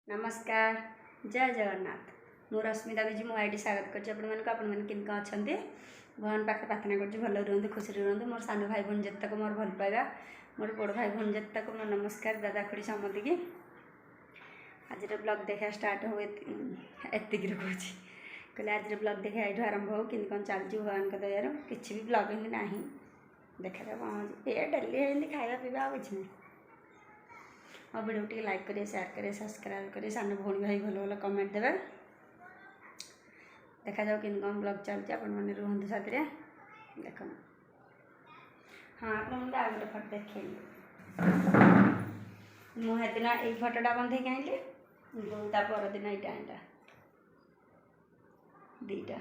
नमस्कार जय जगन्नाथ मु रश्मिता विजी मो आईडी स्वागत करके अच्छा भगवान पाखे प्रार्थना कर भल रुहतु खुशी रुहतु मोर सान भाई भौणी जितक मोर भल पाइबा मोर बड़ भाई भौणी जितक मोर नमस्कार दादा खुड़ी समति की आज ब्लॉग देखा स्टार्ट हो एतिक कहूँ कहले आज ब्लॉग देखा ये आरंभ हो कि कौन चलती भगवान का दयार किसी भी ब्लॉग हिंदी ना देखा कौन ये डेली हिंदी खाया पीवा किसी नहीं और वीडियो टी लाइक करें शेयर करें सब्सक्राइब करें सान भौणी भाई भल भल कमेंट देवे देखा जाओ कि कौन ब्लॉग चलती आपने रुहतु साथी देख हाँ आप गोटे फटो देखे मुझे दिन ये फटोटा बंधे आइली परदिन यहाँ दीटा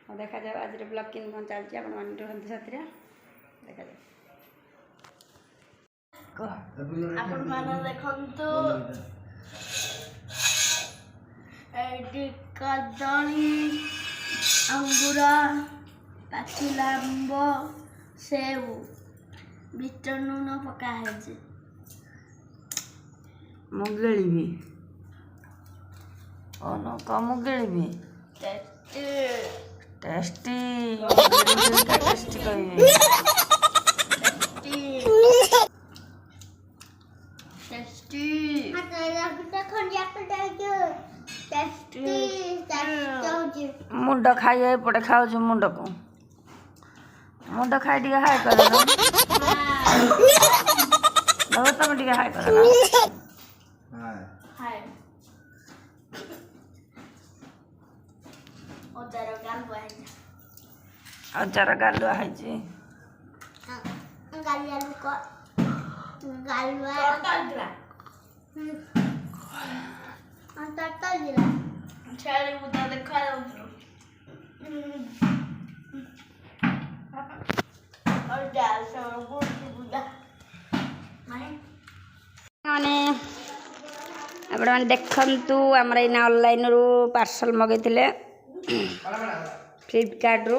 हाँ देखा जाओ आज ब्लॉग कि कौन चलती आपने रुहतु साथी देखा जाओ देखु कदली अंगूर पाचिला आंब सेव बीट नून पकाई मुगेली मुगेली टेस्टी टेस्टी कहिए मुंड खाई पटे खाऊ मुंड को मुंड खाई टे हाई कर तुम टे हाई कर अजार गालुआ है मैंने देखु आमर ये ऑनलाइन रू पार्सल मगै फ्लिपकार्ट रू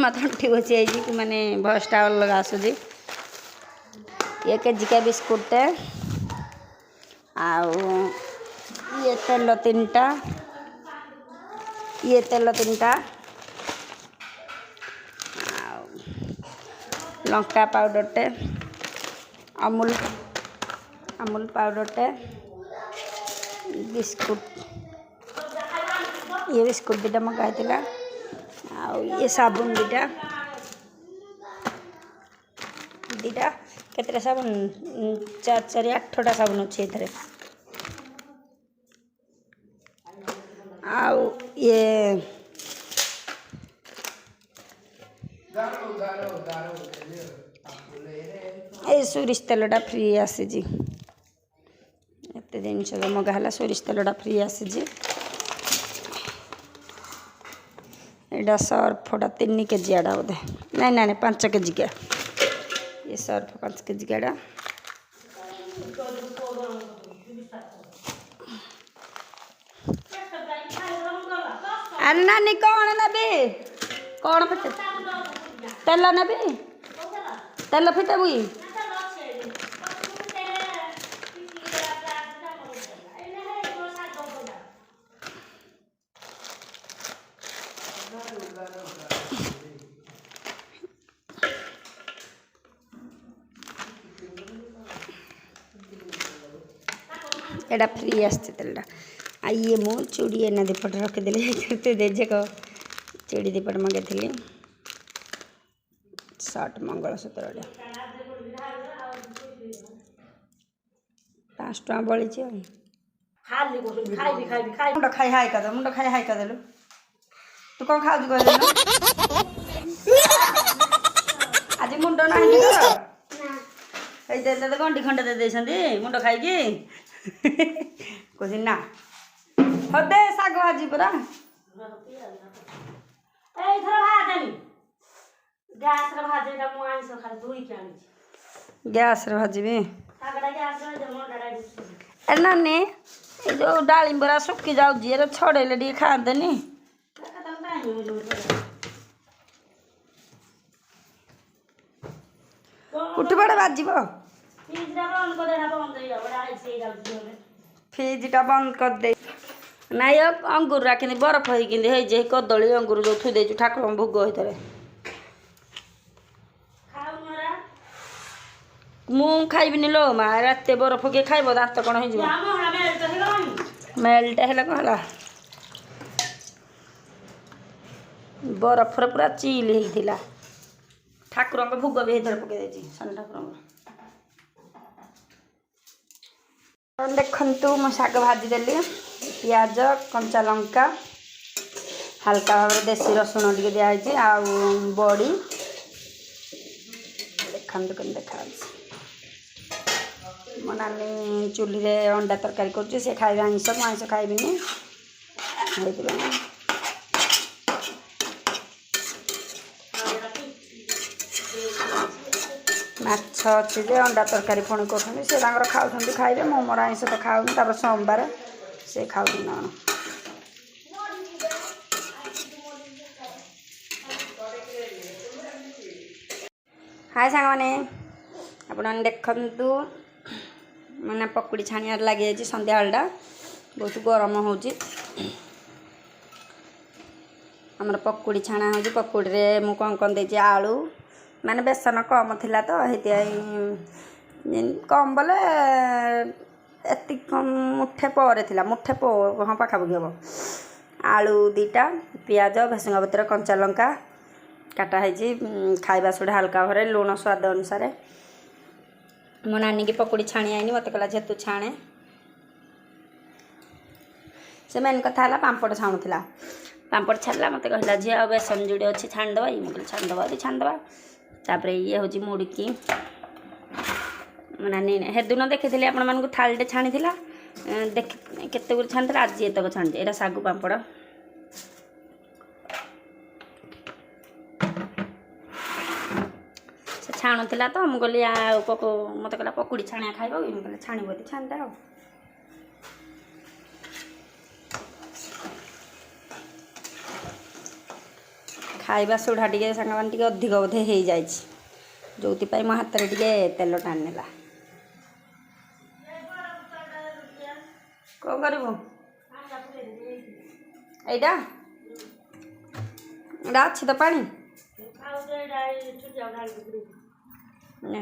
मत ठीक अच्छे कि माने भयसटा अलग आसूँ 1 केजी बिस्कुट आउ ये तेल 3टा ये तेल 3टा लंका पाउडरटे अमूल पाउडरटे बिस्कुट ये बिस्कुट 2टा मंगाई ये साबुन 2टा केतटा साबुन 4 8टा साबुन अच्छे ये आउ ये सोरिष तेलटा फ्री आसी एत जिनस मगाला सोरिष तेलटा फ्री आसी यहाँ सर्फटा 3 केजी आड़ा बोधे नहीं 5 केजी का ये सर्फ 5 केजी का अरे नानी कौन नबी कौन फिट तेल नबी तेल फिटेबू एटा फ्री आसते तेलटा ये मु चूड़ी एना 2 पट रखीदे देजे को चूड़ी 2 पट मंगाई सर्ट मंगलसूत्र 5 टଙ୍କା बड़ी मुंड खाई हाई कर देलु तू कौन खाऊ कह आज मुंड ना तो गंडी खंड दे मुंड खाई कह ना हाँ दे शाग भाजी पूरा गैस भाजी नानी जो डालिंबरा सुखी जाऊे छड़ेले टे खाते उठी पड़े बाजब ଫ୍ରିଜ୍ଟା ବନ୍ଦ କରିଦେଇ ନାଇଁ ଅଙ୍ଗୁର ରାଖିନି ବରଫ ହେଇକିନି ହେଇଛି କଦଳୀ ଅଙ୍ଗୁର ଯେଉଁ ଥୁଇ ଦେଇଛୁ ଠାକୁରଙ୍କ ଭୋଗ ଭିତରେ ମୁଁ ଖାଇବିନି ଲୋ ମା ରାତି ବରଫ କିଏ ଖାଇବ ଦାନ୍ତ କ'ଣ ହେଇଯିବ ମେଲ୍ଟ ହେଲେ କ'ଣ ହେଲା ବରଫରେ ପୁରା ଚିଲ୍ ହେଇଥିଲା ଠାକୁରଙ୍କ ଭୋଗ ବି ହେଇଥିରେ ପକେଇ ଦେଇଛି ଶନି ଠାକୁରଙ୍କ ଦେଖନ୍ତୁ ମୁଁ ଶାଗ ଭାଜିଦେଲି ପିଆଜ କଞ୍ଚା ଲଙ୍କା ହାଲକା ଭାବରେ ଦେଶୀ ରସୁଣ ଟିକେ ଦିଆହେଇଛି ଆଉ ବଡ଼ି ଦେଖନ୍ତୁ କେମିତି ଦେଖାଯାଉଛି ମୋ ନାନୀ ଚୁଲିରେ ଅଣ୍ଡା ତରକାରୀ କରୁଛି ସେ ଖାଇବେ ଆଇଁଷ ମୁଁ ଆଇଁଷ ଖାଇବିନି ହେଇଥିପାଇଁ ମାଛ ଅଛି ଯେ ଅଣ୍ଡା ତରକାରୀ ପୁଣି କରୁଛନ୍ତି ସେ ତାଙ୍କର ଖାଉଛନ୍ତି ଖାଇବେ ମୁଁ ମୋର ଆଇଁଷ ତ ଖାଉନି ତାପରେ ସୋମବାର ସେ ଖାଉଛନ୍ତି ନା ହାଏ ସାଙ୍ଗମାନେ ଆପଣମାନେ ଦେଖନ୍ତୁ ମାନେ ପକୁଡ଼ି ଛାଣିବାରେ ଲାଗିଯାଇଛି ସନ୍ଧ୍ୟାବେଳଟା ବହୁତ ଗରମ ହେଉଛି ଆମର ପକୁଡ଼ି ଛାଣା ହେଉଛି ପକୁଡ଼ିରେ ମୁଁ କ'ଣ ଦେଇଛି ଆଳୁ ମାନେ ବେସନ କମ୍ ଥିଲା ତ ହେଇଥିପାଇଁ କମ୍ ବୋଲେ ଏତିକି ମୁଠେ ପରେ ଥିଲା ମୁଠେ ହଁ ପାଖାପାଖି ହେବ ଆଳୁ ଦୁଇଟା ପିଆଜ ଭେସୁଙ୍ଗା ପତ୍ର କଞ୍ଚା ଲଙ୍କା କାଟା ହେଇଛି ଖାଇବା ସୋଡ଼ା ହାଲକା ଭାବରେ ଲୁଣ ସ୍ୱାଦ ଅନୁସାରେ ମୋ ନାନୀକି ପକୁଡ଼ି ଛାଣି ଆଇନି ମୋତେ କହିଲା ଯେହେତୁ ଛାଣେ ସେ ମେନ୍ କଥା ହେଲା ପାମ୍ପଡ଼ ଛାଣୁଥିଲା ପାମ୍ପଡ଼ ଛାଣିଲା ମୋତେ କହିଲା ଝିଅ ଆଉ ବେସନ ଯୋଡ଼େ ଅଛି ଛାଣିଦେବା ମୁଁ କହିଲି ଛାଣିଦେବା ଯଦି ଛାଣିଦେବା ତାପରେ ଇଏ ହେଉଛି ମୁଡ଼ିକି ମୋ ନାନୀ ହେଦିନ ଦେଖିଥିଲି ଆପଣମାନଙ୍କୁ ଥାଳିଟେ ଛାଣିଥିଲା କେତେ ଗୁଡ଼ିଏ ଛାଣିଥିଲା ଆଜି ଏତକ ଛାଣିଛି ଏଇଟା ଶାଗୁ ପାମ୍ପଡ଼ ସେ ଛାଣୁଥିଲା ତ ମୁଁ କହିଲି ଆଉ ମୋତେ କହିଲା ପକୁଡ଼ି ଛାଣିଆ ଖାଇବ କି ମୁଁ କହିଲି ଛାଣିବ ଯଦି ଛାଣିଦେ ଆଉ ଖାଇବା ସୋଢ଼ା ଟିକେ ସାଙ୍ଗମାନେ ଟିକେ ଅଧିକ ବୋଧେ ହେଇଯାଇଛି ଯେଉଁଥିପାଇଁ ମୋ ହାତରେ ଟିକେ ତେଲ ଟାଣି ନେଲା କ'ଣ କରିବୁ ଏଇଟା ଏଇଟା ଅଛି ତ ପାଣି ନେ